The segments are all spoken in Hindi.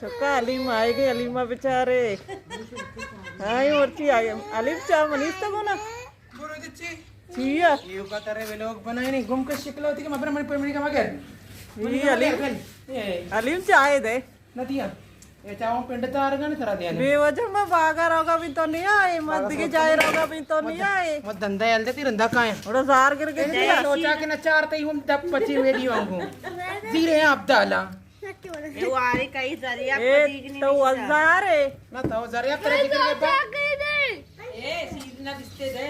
चक्का अलीम आएगी अलीमा बेचारे हाय और ची आए अलीम चा मनीष तक हो ना चिया ये का तरह वे लोग बनाए नहीं गुम के शिकल होती कि मगर मन पर का मगर ये अलीम चा आए दे नदिया ये चावों पिंड तार गन करा दिया बेवजह में बागा रोगा भी तो नहीं आए मत की जाए रोगा भी तो नहीं आए मत धंधा याल ती रंधा का है थोड़ा जार करके दिया सोचा कि न चार तई हम दब पची वीडियो आऊं जीरे अब्दाला ये वारी कई जरिया तो हजार है ना तो जरिया करे जिक्र के ए सीधना दिसते दे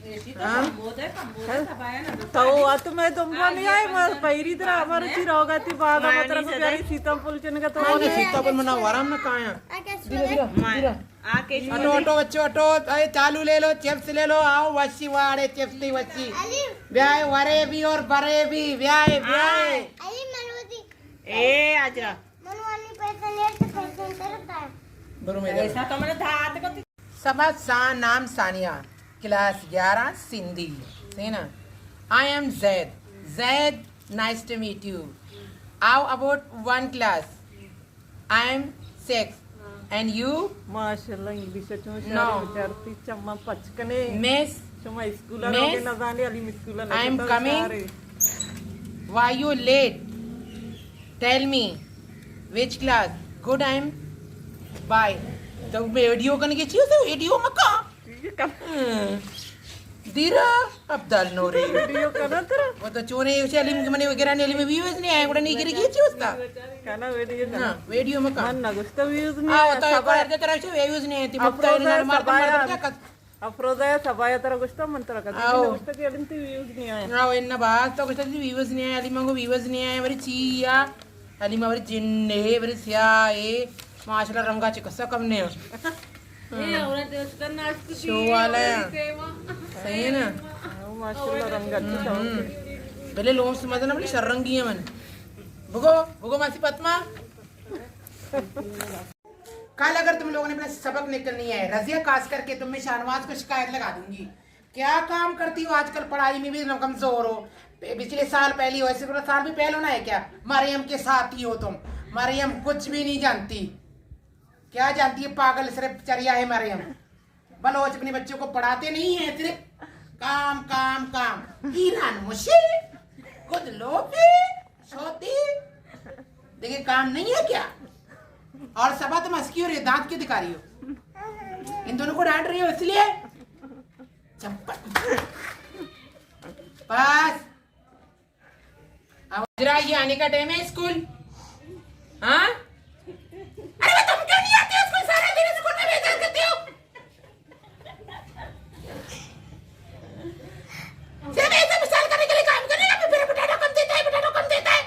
ए सीधा बहुत है कम बहुत है सबाया ना तो अत में तुमको नहीं आए मत पहिरी तरह हमारे ची रोगा थी बागा मतलब को प्यारी सीता पुलचन का तो कौन सीतापुर मना वाराम ना कहां है धीरे आके ऑटो ऑटो बच्चो ऑटो अरे चालू ले लो चिप्स ले लो आओ वच्ची वाड़े चिप्स ती वच्ची ब्याह वरे भी और बरे भी ब्याह ब्याह ए आजा मनवानी पैसा ले तो पैसा करता है बरो में ऐसा तो मैंने धात को सबा सा नाम सानिया क्लास 11 सिंधी सही ना I am Zaid Zaid nice to meet you आओ about one class I am 6 and you माशाल्लाह इंग्लिश चो No. विद्यार्थी चम्मा पचकने मिस चम्मा स्कूल रोगे न जाने अली स्कूल न I am coming. Why you late? Tell me which class? Good, I am. Bye. तो वीडियो करने की चीज है वीडियो में का दीरा अब दाल नो रे वीडियो करना तेरा वो तो चोरे उसे अलीम के मने वगैरह ने अलीम में व्यूज नहीं आए गुड़ा नहीं गिरी की चीज था खाना वीडियो ना वीडियो में का मन ना कुछ तो व्यूज नहीं आ तो एक बार तरह से व्यूज नहीं आती मत तो मार क्या अफ्रोजा सबाया तेरा कुछ तो मंत्र का आओ। कुछ तो केडन ती व्यूज नहीं आए ना वो इन्ना बात तो कुछ व्यूज नहीं आए अलीम को व्यूज नहीं आए वरी चिया अलीम वरी जिन्ने वरी सिया ए माशाल्लाह रंगा चिकसा कम ने ए औरत उसका नाच शो वाला है सही है ना माशाल्लाह रंग अच्छा पहले लोग समझना ना बोले शर्रंगी है मन भुगो भुगो मासी पत्मा कल अगर तुम लोगों ने अपना सबक निकल नहीं है रजिया कास करके तुम में शाहनवाज को शिकायत लगा दूंगी क्या काम करती हो आजकल पढ़ाई में भी कमजोर हो पिछले साल पहली हो ऐसे पूरा साल भी पहले होना है क्या मरियम के साथ ही हो तुम मरियम कुछ भी नहीं जानती क्या जानती है पागल सिर्फ चरिया है मरियम बलोच अपने बच्चों को पढ़ाते नहीं है सिर्फ काम काम काम ईरान मुशी खुद लोपे सोती देखिए काम नहीं है क्या और सबा तुम हंसकी हो रही हो दांत क्यों दिखा रही हो इन दोनों को डांट रही हो इसलिए चंपल बस अब जरा ये आने का टाइम है स्कूल हाँ अरे तुम क्यों नहीं आते हो स्कूल सारा दिन स्कूल में बेइज्जत करते हो सिर्फ ऐसे मिसाल करने के लिए काम करने का फिर पोटैटो कम देता है पोटैटो कम देता है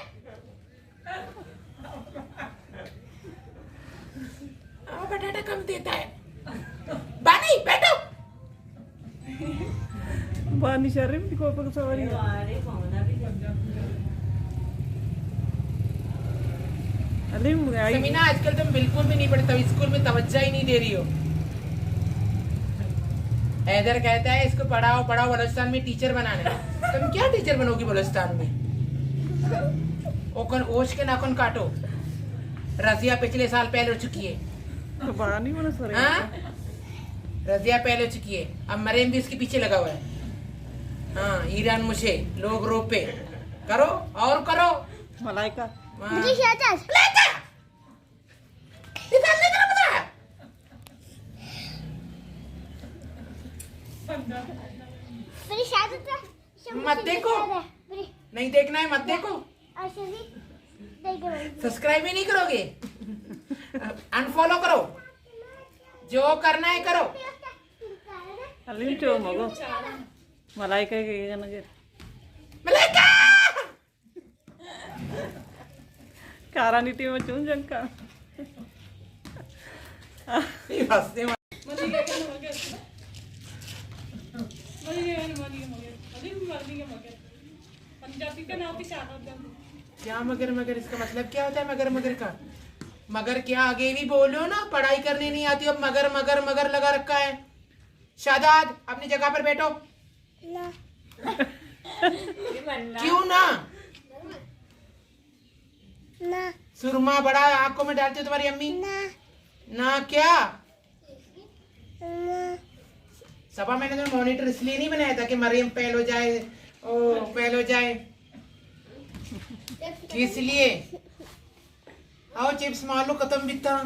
बटाटा कम देता है बानी बैठो बानी शरीफ को पर सवारी अरे कौन भी अलीम आई समीना आजकल तुम बिल्कुल भी नहीं पढ़ते स्कूल में तवज्जो ही नहीं दे रही हो हैदर कहता है इसको पढ़ाओ पढ़ाओ बलोचिस्तान में टीचर बनाना है तुम क्या टीचर बनोगी बलोचिस्तान में ओकन ओश के नाखून काटो रजिया पिछले साल पहले हो चुकी है तो बानी वाला सर हाँ? रजिया पहले हो चुकी है अब मरीम भी इसके पीछे लगा हुआ है हाँ ईरान मुझे लोग रोपे करो और करो मलाइका मुझे शायद निकालने का बताया मेरी शायद मत देखो नहीं देखना है मत देखो सब्सक्राइब भी नहीं करोगे अनफॉलो करो जो करना है करो अलीम चो मगो मलाइका के नगे मलाइका कारानी टीम में चुन जंका ये हंसते हैं। क्या मगर मगर इसका मतलब क्या होता है मगर मगर का मगर क्या आगे भी बोलो ना पढ़ाई करने नहीं आती अब मगर मगर मगर लगा रखा है शादाद अपनी जगह पर बैठो क्यों ना ना सुरमा बड़ा आंखों में डालती हो तुम्हारी अम्मी? ना ना क्या? ना सबा मैंने तो मॉनिटर इसलिए नहीं बनाया था कि मरियम फेल हो जाए, ओ फेल हो जाए, इसलिए। आओ चिप्स मार लो, खत्म भी था।